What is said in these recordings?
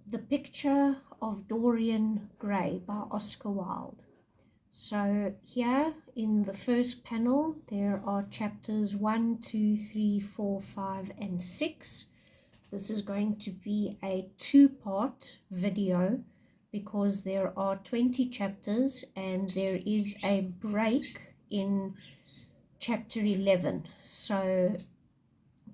The Picture of Dorian Gray by Oscar Wilde. So here in the first panel there are chapters 1, 2, 3, 4, 5 and 6. This is going to be a two-part video because there are 20 chapters and there is a break in chapter 11. So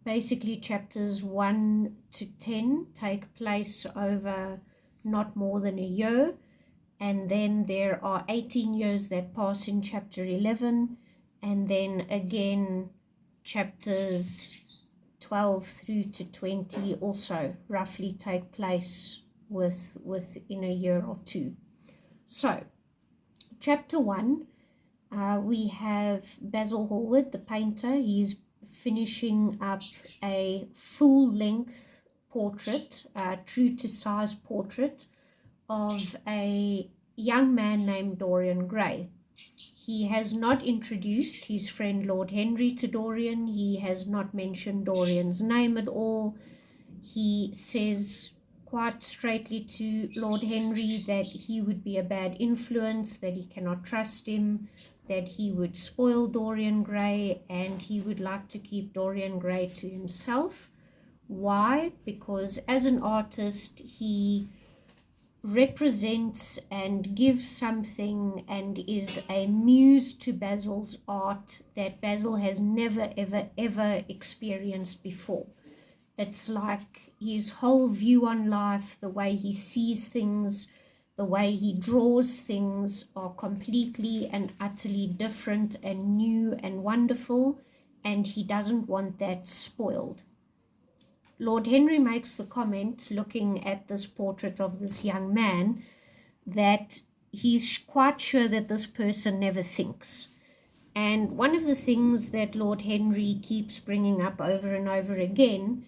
basically chapters 1 to 10 take place over not more than a year, and then there are 18 years that pass in chapter 11, and then again chapters 12 through to 20 also roughly take place within a year or two. So chapter 1, we have Basil Hallward, the painter. He's finishing up a full-length portrait, true to size portrait of a young man named Dorian Gray. He has not introduced his friend Lord Henry to Dorian. He has not mentioned Dorian's name at all. He says quite straightly to Lord Henry that he would be a bad influence, that he cannot trust him, that he would spoil Dorian Gray, and he would like to keep Dorian Gray to himself. Why? Because as an artist, he represents and gives something and is a muse to Basil's art that Basil has never, ever experienced before. It's like his whole view on life, the way he sees things, the way he draws things are completely and utterly different and new and wonderful, and he doesn't want that spoiled. Lord Henry makes the comment, looking at this portrait of this young man, that he's quite sure that this person never thinks. And one of the things that Lord Henry keeps bringing up over and over again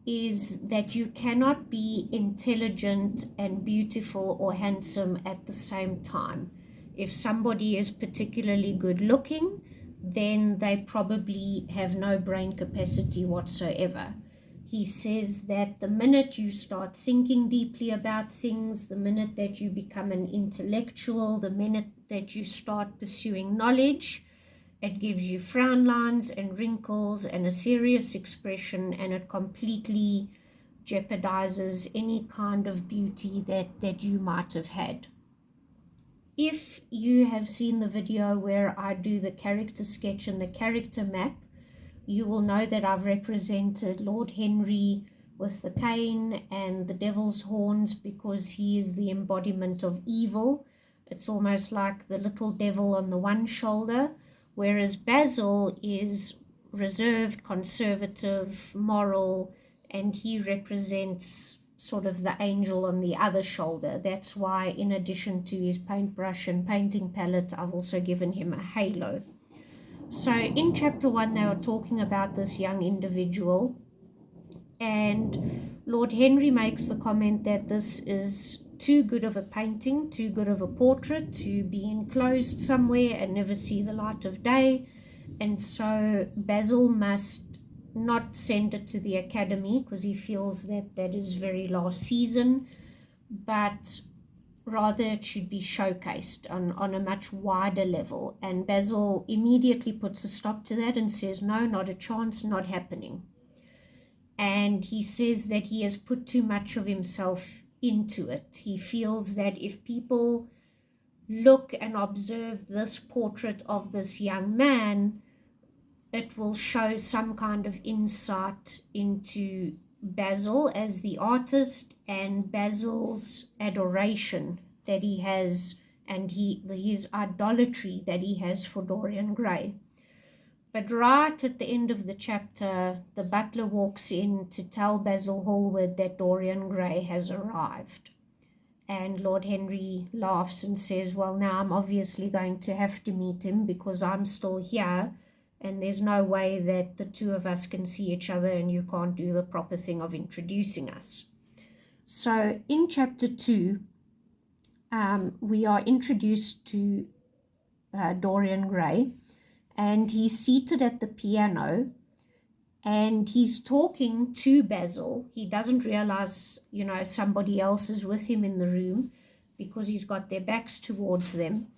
is that you cannot be intelligent and beautiful or handsome at the same time. If somebody is particularly good looking, then they probably have no brain capacity whatsoever. He says that the minute you start thinking deeply about things, the minute that you become an intellectual, the minute that you start pursuing knowledge, it gives you frown lines and wrinkles and a serious expression, and it completely jeopardizes any kind of beauty that you might have had. If you have seen the video where I do the character sketch and the character map, you will know that I've represented Lord Henry with the cane and the devil's horns because he is the embodiment of evil. It's almost like the little devil on the one shoulder, whereas Basil is reserved, conservative, moral, and he represents sort of the angel on the other shoulder. That's why, in addition to his paintbrush and painting palette, I've also given him a halo. So in chapter 1, they were talking about this young individual, and Lord Henry makes the comment that this is too good of a painting, too good of a portrait to be enclosed somewhere and never see the light of day. And so Basil must not send it to the Academy because he feels that that is very last season, but rather it should be showcased on a much wider level. And Basil immediately puts a stop to that and says, no, not a chance, not happening. And he says that he has put too much of himself into it. He feels that if people look and observe this portrait of this young man, it will show some kind of insight into Basil as the artist and Basil's adoration that he has and his idolatry that he has for Dorian Gray. But right at the end of the chapter, the butler walks in to tell Basil Hallward that Dorian Gray has arrived. And Lord Henry laughs and says, well, now I'm obviously going to have to meet him because I'm still here, and there's no way that the two of us can see each other and you can't do the proper thing of introducing us. So in chapter 2, we are introduced to Dorian Gray, and he's seated at the piano, and he's talking to Basil. He doesn't realize, somebody else is with him in the room because he's got their backs towards them.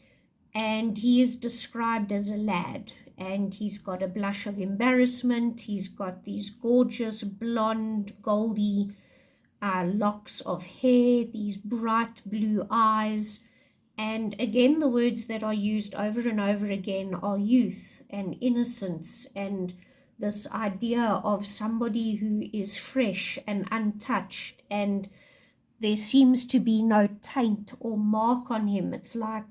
And he is described as a lad, and he's got a blush of embarrassment. He's got these gorgeous blonde, goldy locks of hair, these bright blue eyes. And again, the words that are used over and over again are youth and innocence, and this idea of somebody who is fresh and untouched, and there seems to be no taint or mark on him. It's like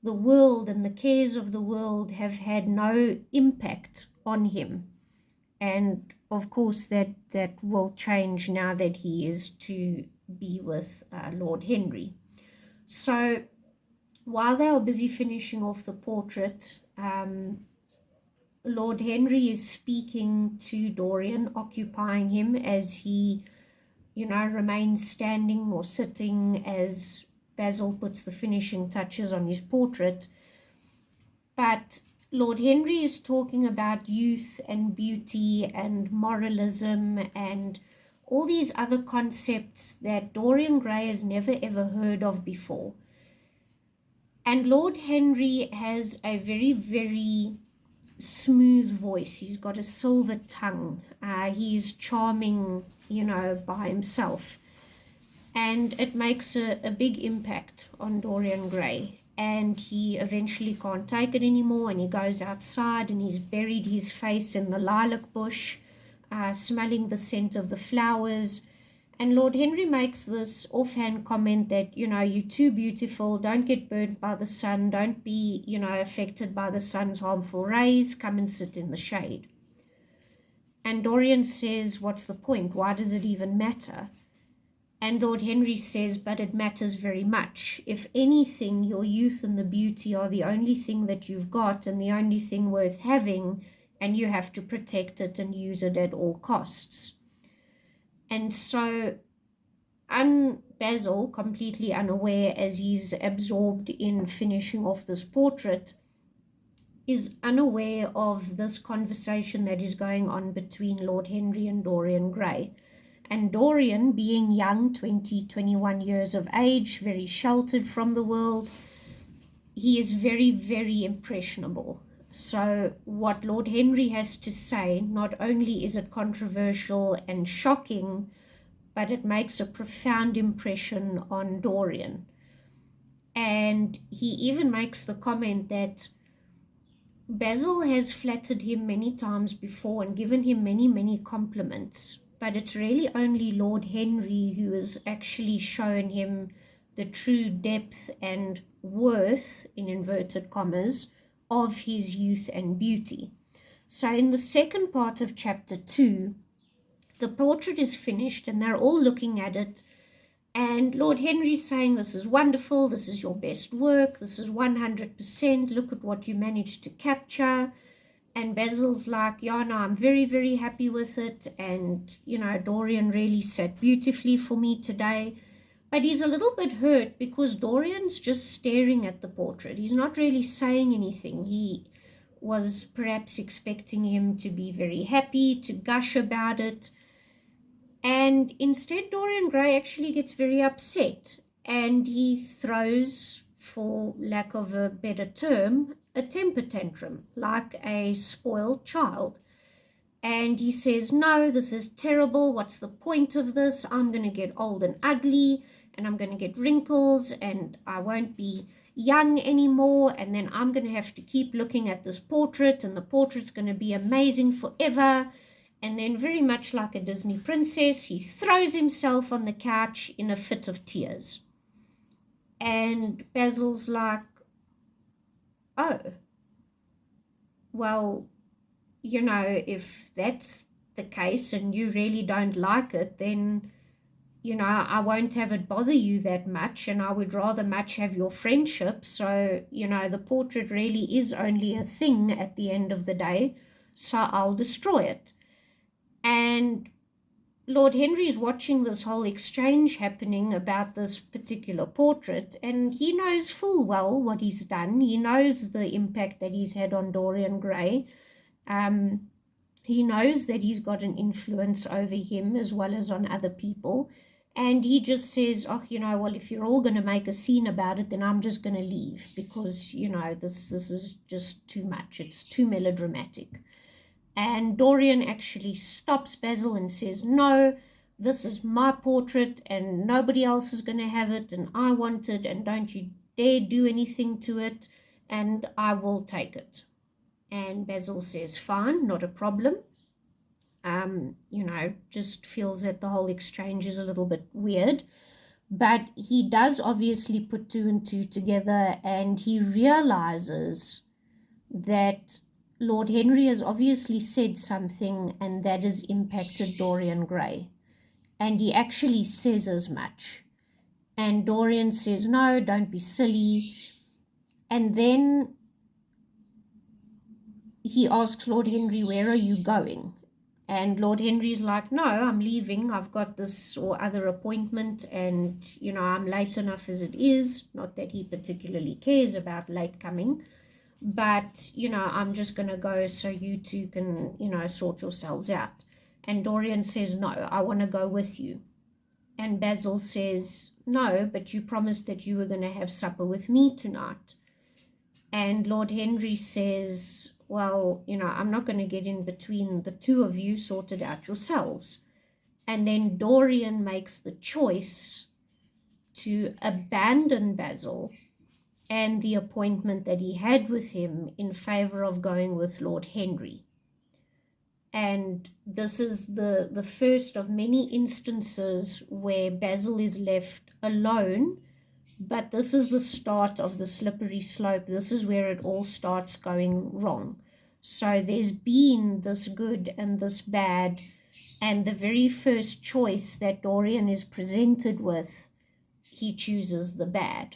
the world and the cares of the world have had no impact on him. And of course that will change now that he is to be with Lord Henry. So while they are busy finishing off the portrait, Lord Henry is speaking to Dorian, occupying him as he, remains standing or sitting as Basil puts the finishing touches on his portrait. But Lord Henry is talking about youth and beauty and moralism and all these other concepts that Dorian Gray has never ever heard of before. And Lord Henry has a very, very smooth voice. He's got a silver tongue. He's charming, by himself. And it makes a big impact on Dorian Gray. And he eventually can't take it anymore, and he goes outside and he's buried his face in the lilac bush, smelling the scent of the flowers. And Lord Henry makes this offhand comment that, you're too beautiful, don't get burnt by the sun, don't be, affected by the sun's harmful rays, come and sit in the shade. And Dorian says, what's the point? Why does it even matter? And Lord Henry says, but it matters very much. If anything, your youth and the beauty are the only thing that you've got and the only thing worth having, and you have to protect it and use it at all costs. And so Basil, completely unaware as he's absorbed in finishing off this portrait, is unaware of this conversation that is going on between Lord Henry and Dorian Gray. And Dorian, being young, 20, 21 years of age, very sheltered from the world, he is very, very impressionable. So what Lord Henry has to say, not only is it controversial and shocking, but it makes a profound impression on Dorian. And he even makes the comment that Basil has flattered him many times before and given him many, many compliments, but it's really only Lord Henry who has actually shown him the true depth and worth, in inverted commas, of his youth and beauty. So in the second part of chapter 2, the portrait is finished and they're all looking at it, and Lord Henry's saying, this is wonderful, this is your best work, this is 100%, look at what you managed to capture. And Basil's like, yeah, no, I'm very, very happy with it, and, Dorian really sat beautifully for me today. But he's a little bit hurt because Dorian's just staring at the portrait. He's not really saying anything. He was perhaps expecting him to be very happy, to gush about it. And instead, Dorian Gray actually gets very upset, and he throws, for lack of a better term, a temper tantrum, like a spoiled child. And he says, no, this is terrible. What's the point of this? I'm going to get old and ugly, and I'm going to get wrinkles, and I won't be young anymore, and then I'm going to have to keep looking at this portrait, and the portrait's going to be amazing forever. And then, very much like a Disney princess, he throws himself on the couch in a fit of tears. And Basil's like, oh, well, if that's the case and you really don't like it, then, I won't have it bother you that much, and I would rather much have your friendship. So, the portrait really is only a thing at the end of the day, so I'll destroy it. And Lord Henry's watching this whole exchange happening about this particular portrait, and he knows full well what he's done. He knows the impact that he's had on Dorian Gray. He knows that he's got an influence over him as well as on other people. And he just says, oh, well, if you're all going to make a scene about it, then I'm just going to leave because, this is just too much. It's too melodramatic. And Dorian actually stops Basil and says, no, this is my portrait and nobody else is going to have it and I want it and don't you dare do anything to it and I will take it. And Basil says, fine, not a problem. Just feels that the whole exchange is a little bit weird. But he does obviously put two and two together and he realizes that Lord Henry has obviously said something and that has impacted Dorian Gray. And he actually says as much. And Dorian says, no, don't be silly. And then he asks Lord Henry, where are you going? And Lord Henry's like, no, I'm leaving. I've got this or other appointment and, I'm late enough as it is. Not that he particularly cares about late coming. But, I'm just going to go so you two can, sort yourselves out. And Dorian says, no, I want to go with you. And Basil says, no, but you promised that you were going to have supper with me tonight. And Lord Henry says, well, I'm not going to get in between the two of you, sort it out yourselves. And then Dorian makes the choice to abandon Basil and the appointment that he had with him in favor of going with Lord Henry. And this is the first of many instances where Basil is left alone, but this is the start of the slippery slope. This is where it all starts going wrong. So there's been this good and this bad, and the very first choice that Dorian is presented with, he chooses the bad.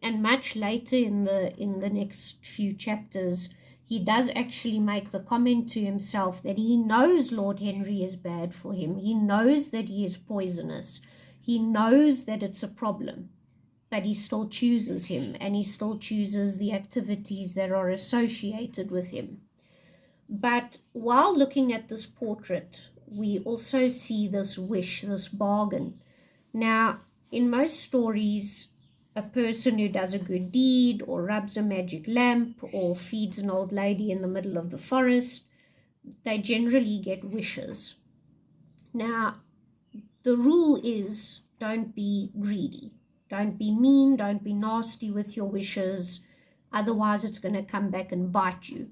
And much later in the next few chapters, he does actually make the comment to himself that he knows Lord Henry is bad for him. He knows that he is poisonous. He knows that it's a problem, but he still chooses him and he still chooses the activities that are associated with him. But while looking at this portrait, we also see this wish, this bargain. Now, in most stories, a person who does a good deed or rubs a magic lamp or feeds an old lady in the middle of the forest, they generally get wishes. Now, the rule is don't be greedy. Don't be mean, don't be nasty with your wishes. Otherwise, it's going to come back and bite you.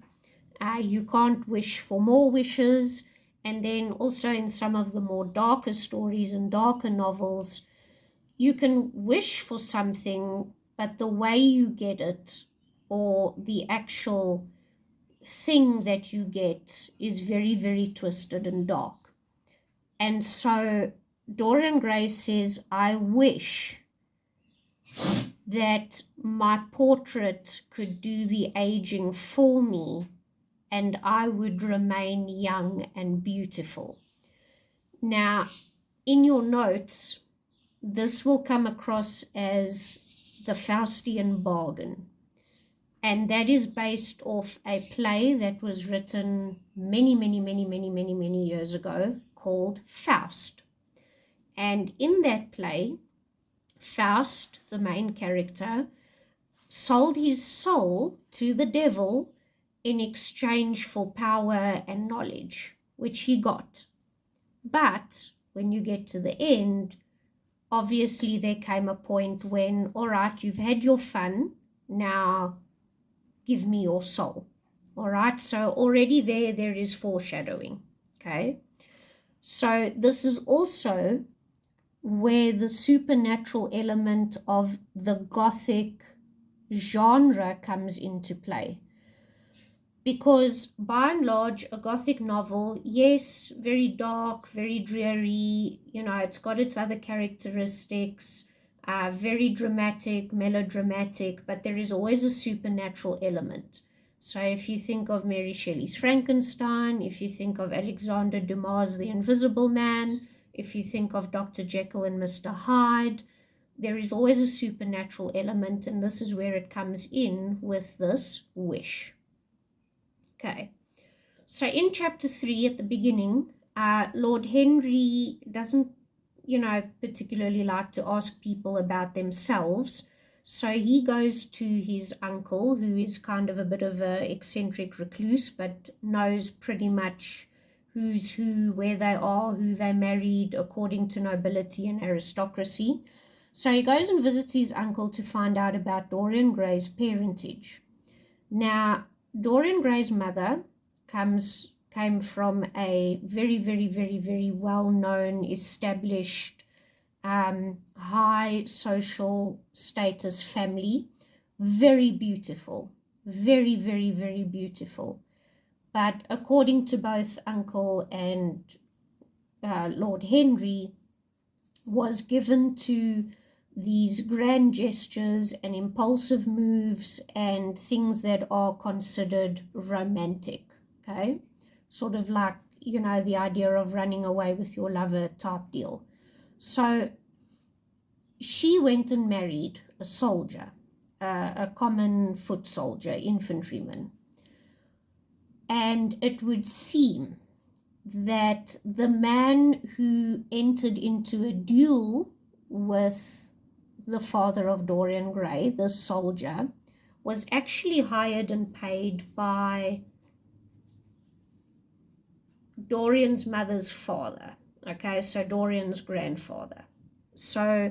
You can't wish for more wishes. And then also in some of the more darker stories and darker novels, you can wish for something, but the way you get it or the actual thing that you get is very, very twisted and dark. And so Dorian Gray says, I wish that my portrait could do the aging for me and I would remain young and beautiful. Now, in your notes, this will come across as the Faustian bargain. And that is based off a play that was written many years ago called Faust. And in that play, Faust, the main character, sold his soul to the devil in exchange for power and knowledge, which he got. But when you get to the end, obviously there came a point when, all right, you've had your fun, now give me your soul. All right, so already there is foreshadowing, okay? So this is also where the supernatural element of the Gothic genre comes into play. Because by and large, a Gothic novel, yes, very dark, very dreary, it's got its other characteristics, very dramatic, melodramatic, but there is always a supernatural element. So if you think of Mary Shelley's Frankenstein, if you think of Alexander Dumas' The Invisible Man, if you think of Dr. Jekyll and Mr. Hyde, there is always a supernatural element, and this is where it comes in with this wish. Okay, So in chapter 3 at the beginning, Lord Henry doesn't, particularly like to ask people about themselves. So he goes to his uncle, who is kind of a bit of an eccentric recluse, but knows pretty much who's who, where they are, who they married, according to nobility and aristocracy. So he goes and visits his uncle to find out about Dorian Gray's parentage. Now, Dorian Gray's mother came from a very, very, very, very well-known, established, high social status family. Very beautiful. Very, very, very beautiful. But according to both uncle and Lord Henry, was given to these grand gestures and impulsive moves and things that are considered romantic, okay? Sort of like, the idea of running away with your lover type deal. So she went and married a soldier, a common foot soldier, infantryman. And it would seem that the man who entered into a duel with the father of Dorian Gray, the soldier, was actually hired and paid by Dorian's mother's father. Okay, so Dorian's grandfather. So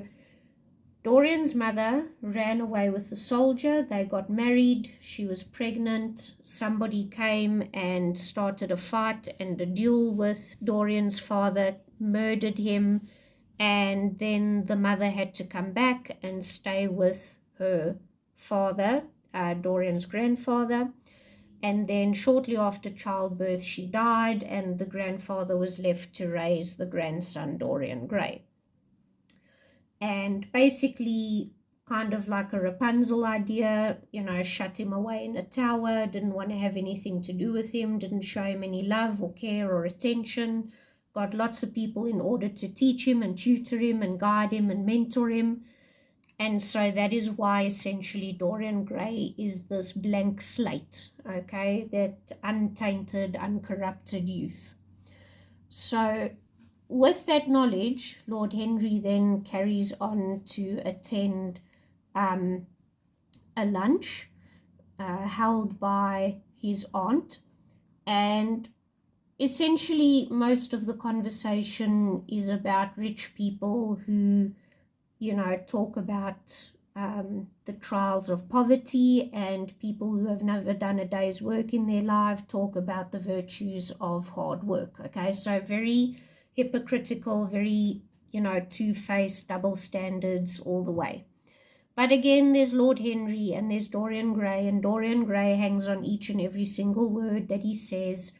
Dorian's mother ran away with the soldier. They got married. She was pregnant. Somebody came and started a fight and a duel with Dorian's father, murdered him, and then the mother had to come back and stay with her father, Dorian's grandfather. And then shortly after childbirth, she died, and the grandfather was left to raise the grandson, Dorian Gray. And basically, kind of like a Rapunzel idea, shut him away in a tower, didn't want to have anything to do with him, didn't show him any love or care or attention, got lots of people in order to teach him and tutor him and guide him and mentor him. And so that is why essentially Dorian Gray is this blank slate, okay, that untainted, uncorrupted youth. So with that knowledge, Lord Henry then carries on to attend a lunch held by his aunt, and essentially most of the conversation is about rich people who, talk about the trials of poverty, and people who have never done a day's work in their life talk about the virtues of hard work. Okay, so very hypocritical, very, two-faced, double standards all the way. But again, there's Lord Henry and there's Dorian Gray, and Dorian Gray hangs on each and every single word that he says.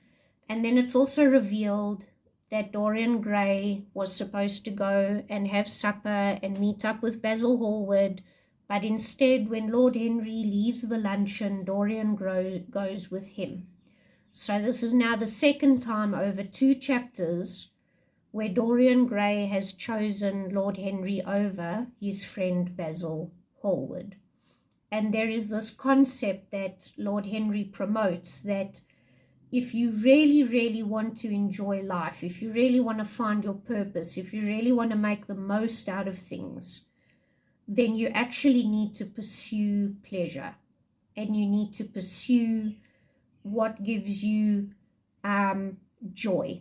And then it's also revealed that Dorian Gray was supposed to go and have supper and meet up with Basil Hallward, but instead, when Lord Henry leaves the luncheon, Dorian goes with him. So this is now the second time over 2 chapters where Dorian Gray has chosen Lord Henry over his friend Basil Hallward. And there is this concept that Lord Henry promotes, that if you really, really want to enjoy life, if you really want to find your purpose, if you really want to make the most out of things, then you actually need to pursue pleasure, and you need to pursue what gives you joy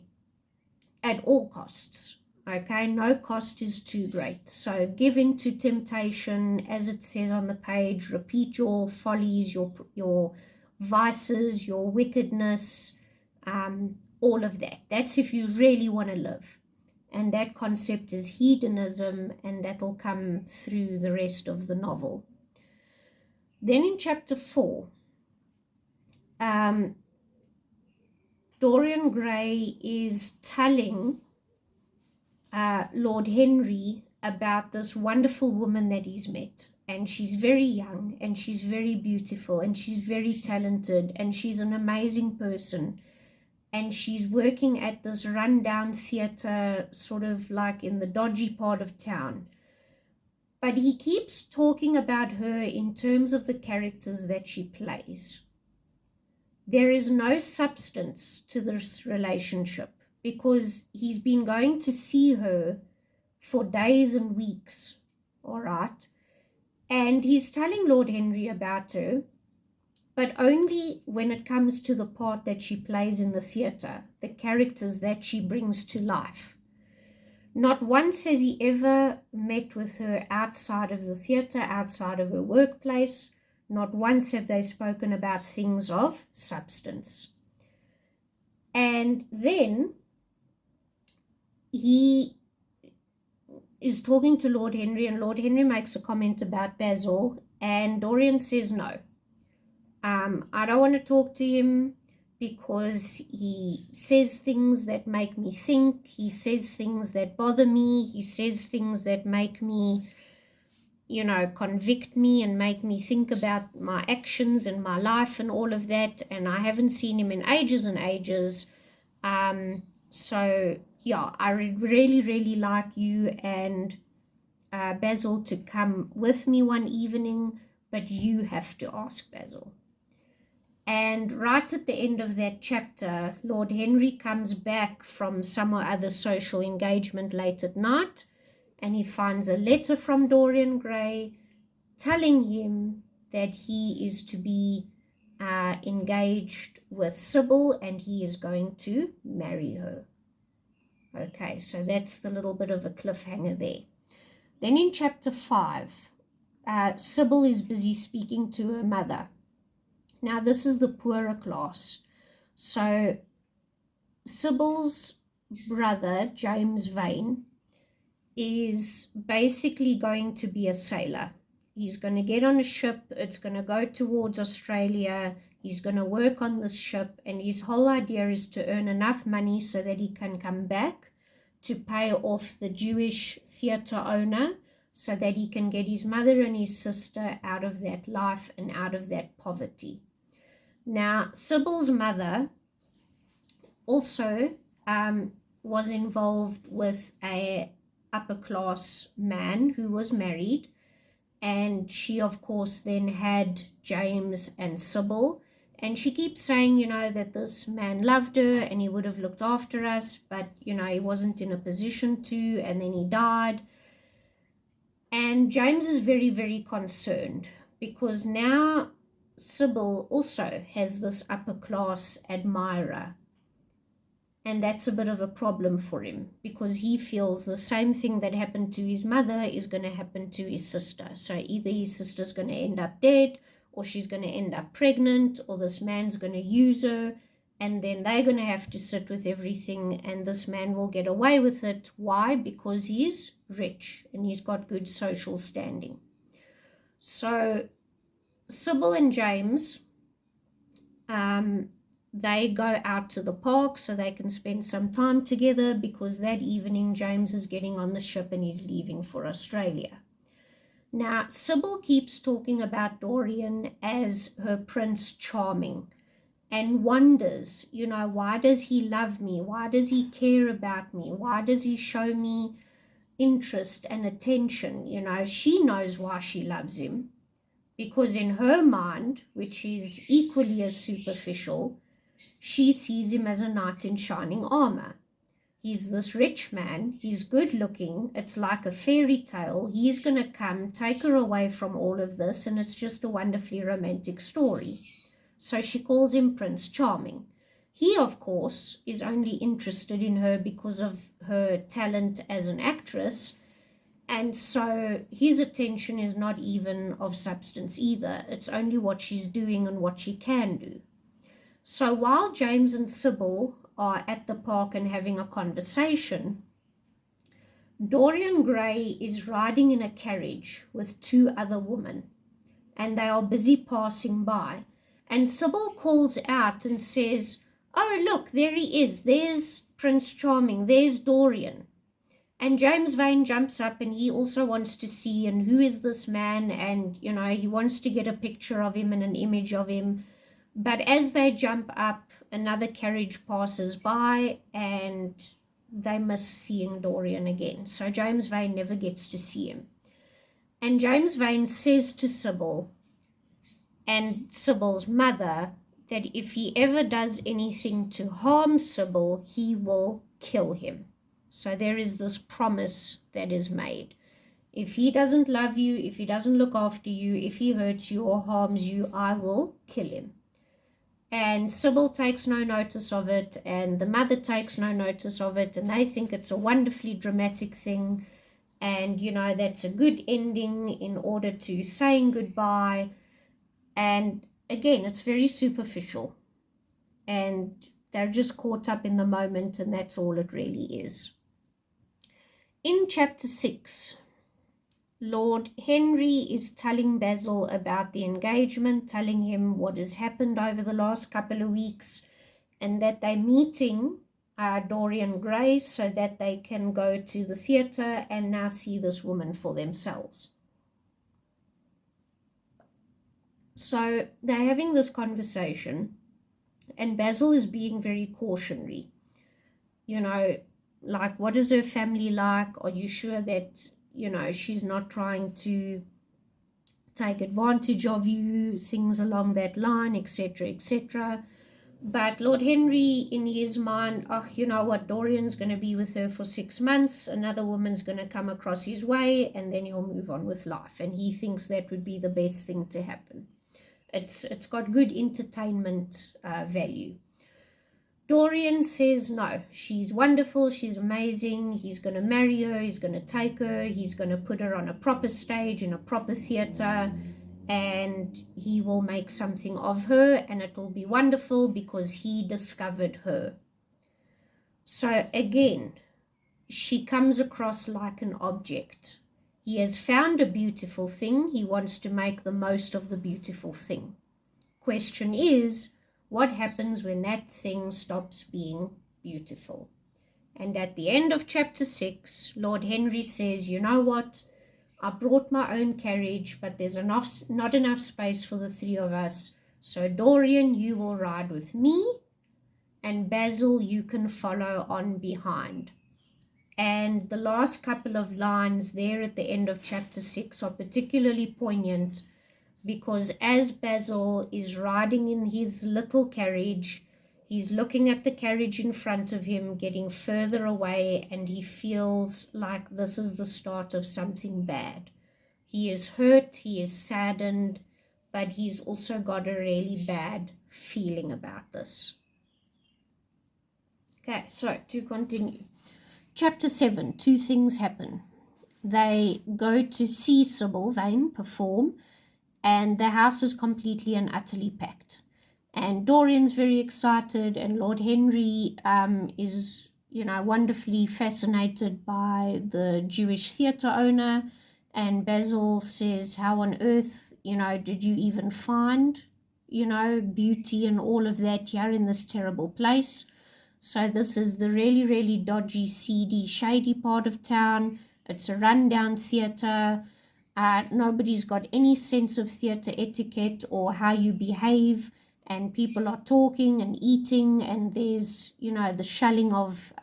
at all costs. Okay, no cost is too great. So give in to temptation, as it says on the page. Repeat your follies, your vices, your wickedness, all of that. That's if you really want to live. And that concept is hedonism, and that will come through the rest of the novel. Then in chapter 4, Dorian Gray is telling Lord Henry about this wonderful woman that he's met. And she's very young, and she's very beautiful, and she's very talented, and she's an amazing person. And she's working at this rundown theater, sort of like in the dodgy part of town. But he keeps talking about her in terms of the characters that she plays. there is no substance to this relationship because he's been going to see her for days and weeks, all right? And he's telling Lord Henry about her, but only when it comes to the part that she plays in the theatre, the characters that she brings to life. Not once has he ever met with her outside of the theatre, outside of her workplace. Not once have they spoken about things of substance. And then he is talking to Lord Henry, and Lord Henry makes a comment about Basil, and Dorian says no. I don't want to talk to him because he says things that make me think, he says things that bother me, he says things that make me, convict me and make me think about my actions and my life and all of that, and I haven't seen him in ages and ages. So, yeah, I would really, really like you and Basil to come with me one evening, but you have to ask Basil. And right at the end of that chapter, Lord Henry comes back from some or other social engagement late at night, and he finds a letter from Dorian Gray telling him that he is to be engaged with Sybil and he is going to marry her. Okay, so that's the little bit of a cliffhanger there. Then in chapter 5, Sybil is busy speaking to her mother. Now, this is the poorer class. So, Sybil's brother, James Vane, is basically going to be a sailor. He's going to get on a ship. It's going to go towards Australia. He's going to work on this ship. And his whole idea is to earn enough money so that he can come back to pay off the Jewish theatre owner so that he can get his mother and his sister out of that life and out of that poverty. Now, Sybil's mother also was involved with a upper class man who was married, and she of course then had James and Sybil, and she keeps saying, that this man loved her and he would have looked after us, but he wasn't in a position to, and then he died. And James is very, very concerned because now Sybil also has this upper class admirer, and that's a bit of a problem for him because he feels the same thing that happened to his mother is going to happen to his sister. So either his sister's going to end up dead, or she's going to end up pregnant, or this man's going to use her, and then they're going to have to sit with everything, and this man will get away with it. Why? Because he's rich and he's got good social standing. So Sybil and James, they go out to the park so they can spend some time together because that evening James is getting on the ship and he's leaving for Australia. Now, Sybil keeps talking about Dorian as her Prince Charming and wonders, why does he love me? Why does he care about me? Why does he show me interest and attention? She knows why she loves him. Because in her mind, which is equally as superficial, she sees him as a knight in shining armor. He's this rich man, he's good looking, it's like a fairy tale. He's going to come, take her away from all of this, and it's just a wonderfully romantic story. So she calls him Prince Charming. He, of course, is only interested in her because of her talent as an actress, and so his attention is not even of substance either. It's only what she's doing and what she can do. So while James and Sybil are at the park and having a conversation, Dorian Gray is riding in a carriage with 2 other women, and they are busy passing by. And Sybil calls out and says, "Oh, look, there he is. There's Prince Charming. There's Dorian." And James Vane jumps up and he also wants to see, and who is this man? And, he wants to get a picture of him and an image of him. But as they jump up, another carriage passes by and they miss seeing Dorian again. So James Vane never gets to see him. And James Vane says to Sybil and Sybil's mother that if he ever does anything to harm Sybil, he will kill him. So there is this promise that is made. If he doesn't love you, if he doesn't look after you, if he hurts you or harms you, I will kill him. And Sybil takes no notice of it, and the mother takes no notice of it, and they think it's a wonderfully dramatic thing, and that's a good ending in order to saying goodbye. And again, it's very superficial, and they're just caught up in the moment, and that's all it really is. In chapter 6, Lord Henry is telling Basil about the engagement, telling him what has happened over the last couple of weeks, and that they're meeting Dorian Gray so that they can go to the theatre and now see this woman for themselves. So they're having this conversation, and Basil is being very cautionary. Like, what is her family like? Are you sure that she's not trying to take advantage of you, things along that line, etc., etc. But Lord Henry, in his mind, you know what, Dorian's going to be with her for 6 months, another woman's going to come across his way, and then he'll move on with life. And he thinks that would be the best thing to happen. It's got good entertainment value. Dorian says no, she's wonderful, she's amazing, he's going to marry her, he's going to take her, he's going to put her on a proper stage in a proper theatre, and he will make something of her, and it will be wonderful because he discovered her. So again, she comes across like an object. He has found a beautiful thing, he wants to make the most of the beautiful thing. Question is, what happens when that thing stops being beautiful? And at the end of chapter 6, Lord Henry says, you know what? I brought my own carriage, but there's not enough space for the three of us. So Dorian, you will ride with me, and Basil, you can follow on behind. And the last couple of lines there at the end of chapter 6 are particularly poignant, because as Basil is riding in his little carriage, he's looking at the carriage in front of him, getting further away, and he feels like this is the start of something bad. He is hurt, he is saddened, but he's also got a really bad feeling about this. Okay, so to continue. Chapter 7, two things happen. They go to see Sybil Vane perform, and the house is completely and utterly packed. And Dorian's very excited, and Lord Henry is, wonderfully fascinated by the Jewish theatre owner. And Basil says, how on earth, did you even find, beauty and all of that here in this terrible place? So this is the really, really dodgy, seedy, shady part of town. It's a rundown theatre. Nobody's got any sense of theatre etiquette or how you behave, and people are talking and eating, and there's, the shelling of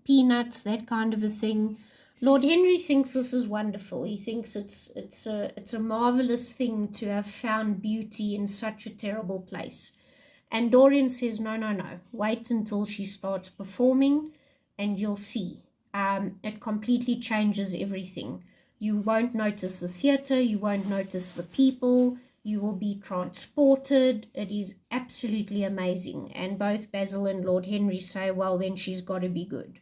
peanuts, that kind of a thing. Lord Henry thinks this is wonderful. He thinks it's a marvelous thing to have found beauty in such a terrible place. And Dorian says, no, wait until she starts performing, and you'll see. It completely changes everything. You won't notice the theatre, you won't notice the people, you will be transported. It is absolutely amazing. And both Basil and Lord Henry say, well, then she's got to be good.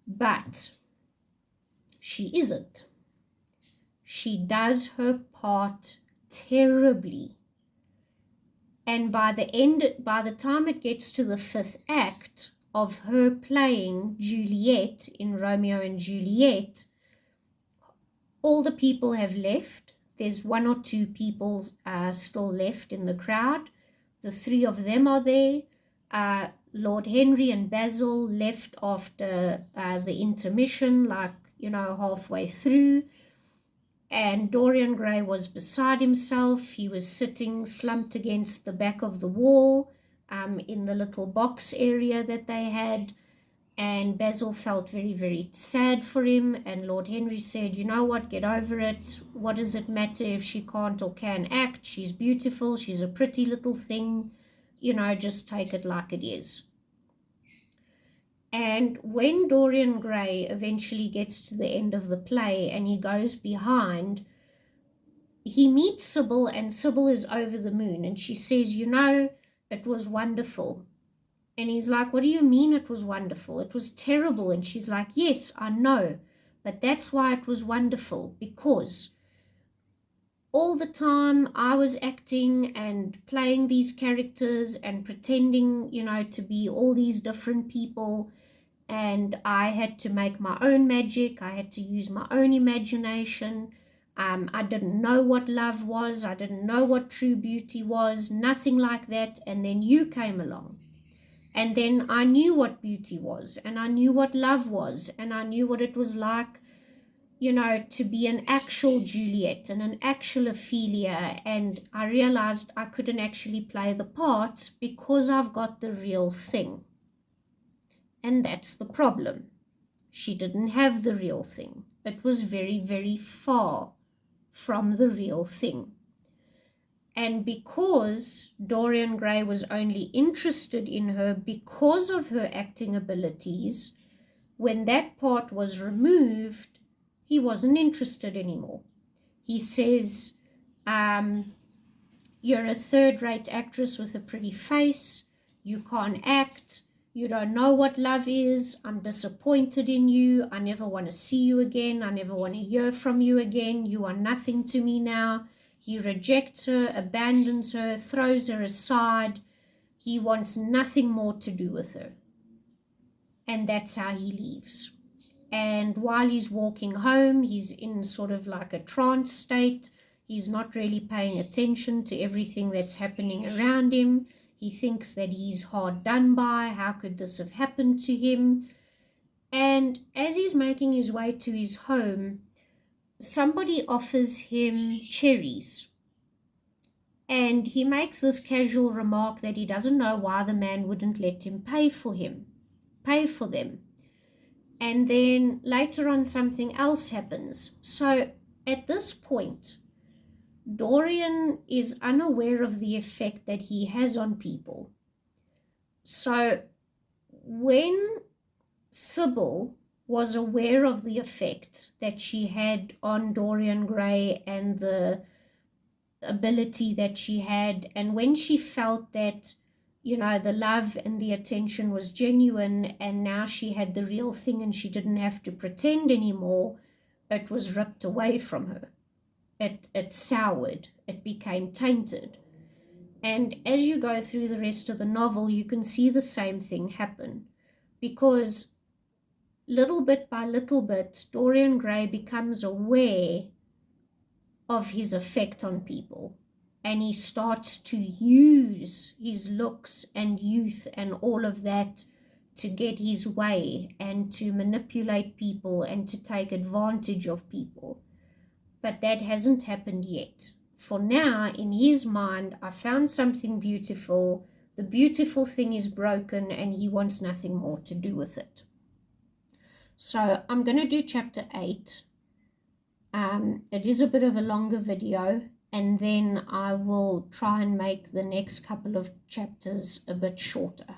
But she isn't. She does her part terribly. And by the time it gets to the 5th act of her playing Juliet in Romeo and Juliet, all the people have left. There's 1 or 2 people still left in the crowd. The 3 of them are there. Lord Henry and Basil left after the intermission, halfway through. And Dorian Gray was beside himself. He was sitting slumped against the back of the wall in the little box area that they had. And Basil felt very, very sad for him. And Lord Henry said, you know what, get over it. What does it matter if she can't or can act? She's beautiful. She's a pretty little thing. You know, just take it like it is. And when Dorian Gray eventually gets to the end of the play and he goes behind, he meets Sybil, and Sybil is over the moon. And she says, you know, it was wonderful. And he's like, what do you mean it was wonderful? It was terrible. And she's like, yes, I know. But that's why it was wonderful, because all the time I was acting and playing these characters and pretending, you know, to be all these different people. And I had to make my own magic. I had to use my own imagination. I didn't know what love was. I didn't know what true beauty was. Nothing like that. And then you came along. And then I knew what beauty was. And I knew what love was. And I knew what it was like, you know, to be an actual Juliet and an actual Ophelia. And I realized I couldn't actually play the part because I've got the real thing. And that's the problem. She didn't have the real thing. It was very, very far from the real thing. And because Dorian Gray was only interested in her because of her acting abilities, when that part was removed, he wasn't interested anymore. He says, you're a third-rate actress with a pretty face. You can't act. You don't know what love is. I'm disappointed in you. I never want to see you again. I never want to hear from you again. You are nothing to me now. He rejects her, abandons her, throws her aside. He wants nothing more to do with her. And that's how he leaves. And while he's walking home, he's in sort of like a trance state. He's not really paying attention to everything that's happening around him. He thinks that he's hard done by. How could this have happened to him? And as he's making his way to his home, somebody offers him cherries. And he makes this casual remark that he doesn't know why the man wouldn't let him pay for them. And then later on something else happens. So at this point, Dorian is unaware of the effect that he has on people. So when Sybil was aware of the effect that she had on Dorian Gray and the ability that she had, and when she felt that, you know, the love and the attention was genuine and now she had the real thing and she didn't have to pretend anymore, it was ripped away from her. It soured, it became tainted. And as you go through the rest of the novel, you can see the same thing happen, because little bit by little bit, Dorian Gray becomes aware of his effect on people, and he starts to use his looks and youth and all of that to get his way and to manipulate people and to take advantage of people. But that hasn't happened yet. For now, in his mind, I found something beautiful. The beautiful thing is broken and he wants nothing more to do with it. So I'm going to do chapter 8. It is a bit of a longer video, and then I will try and make the next couple of chapters a bit shorter.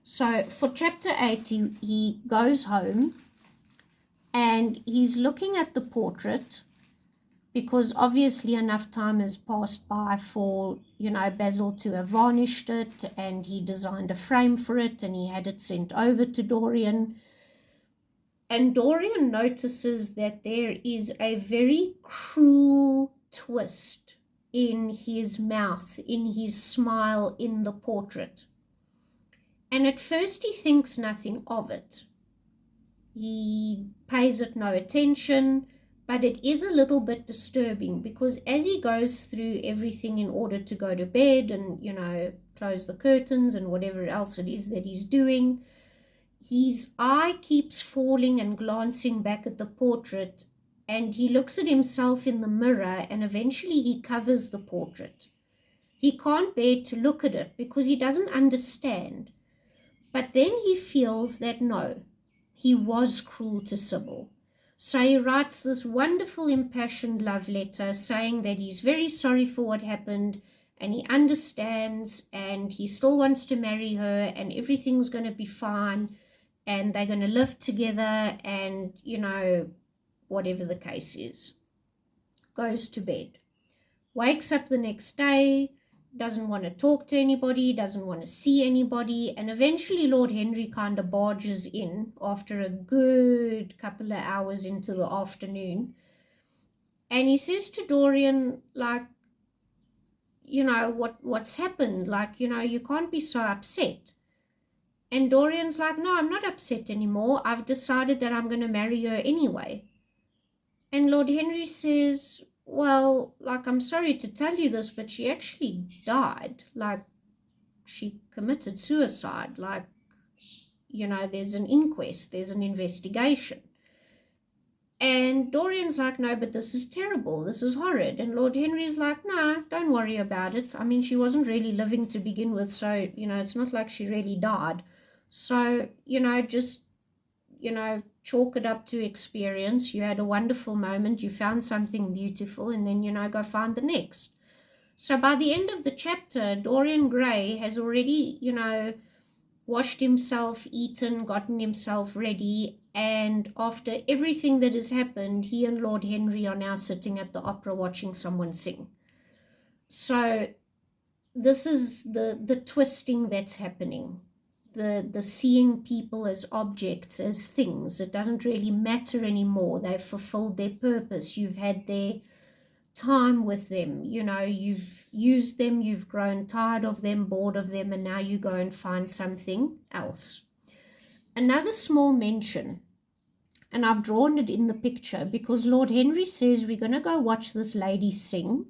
So for chapter 8, he goes home and he's looking at the portrait, because obviously enough time has passed by for, you know, Basil to have varnished it, and he designed a frame for it and he had it sent over to Dorian. And Dorian notices that there is a very cruel twist in his mouth, in his smile in the portrait. And at first he thinks nothing of it. He pays it no attention. But it is a little bit disturbing, because as he goes through everything in order to go to bed and, you know, close the curtains and whatever else it is that he's doing, his eye keeps falling and glancing back at the portrait, and he looks at himself in the mirror, and eventually he covers the portrait. He can't bear to look at it because he doesn't understand. But then he feels that no, he was cruel to Sybil. So he writes this wonderful impassioned love letter saying that he's very sorry for what happened and he understands and he still wants to marry her and everything's going to be fine and they're going to live together and, you know, whatever the case is. Goes to bed. Wakes up the next day, doesn't want to talk to anybody, doesn't want to see anybody, and eventually Lord Henry kind of barges in after a good couple of hours into the afternoon, and he says to Dorian, like, you know, what's happened? Like, you know, you can't be so upset. And Dorian's like, no, I'm not upset anymore. I've decided that I'm going to marry her anyway. And Lord Henry says, well, like, I'm sorry to tell you this, but she actually died. Like, she committed suicide. Like, you know, there's an inquest, there's an investigation. And Dorian's like, no, but this is terrible. This is horrid. And Lord Henry's like, no, don't worry about it. I mean, she wasn't really living to begin with, so, you know, it's not like she really died. So, you know, just, you know, chalk it up to experience. You had a wonderful moment, you found something beautiful, and then, you know, go find the next. So by the end of the chapter, Dorian Gray has already, you know, washed himself, eaten, gotten himself ready, and after everything that has happened, he and Lord Henry are now sitting at the opera watching someone sing. So this is the twisting that's happening. The seeing people as objects, as things. It doesn't really matter anymore. They've fulfilled their purpose. You've had their time with them. You know, you've used them, you've grown tired of them, bored of them, and now you go and find something else. Another small mention, and I've drawn it in the picture because Lord Henry says we're going to go watch this lady sing,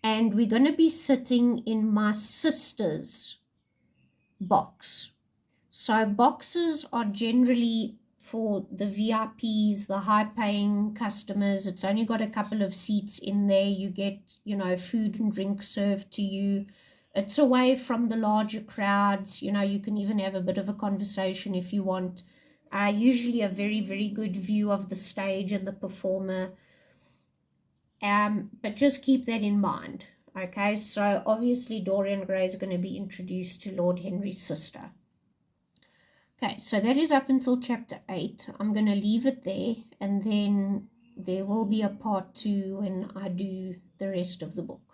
and we're going to be sitting in my sister's box. So boxes are generally for the VIPs, the high-paying customers. It's only got a couple of seats in there. You get, you know, food and drink served to you. It's away from the larger crowds. You know, you can even have a bit of a conversation if you want. Usually a very, very good view of the stage and the performer. But just keep that in mind. Okay, so obviously Dorian Gray is going to be introduced to Lord Henry's sister. Okay, so that is up until chapter 8. I'm going to leave it there, and then there will be a part 2 when I do the rest of the book.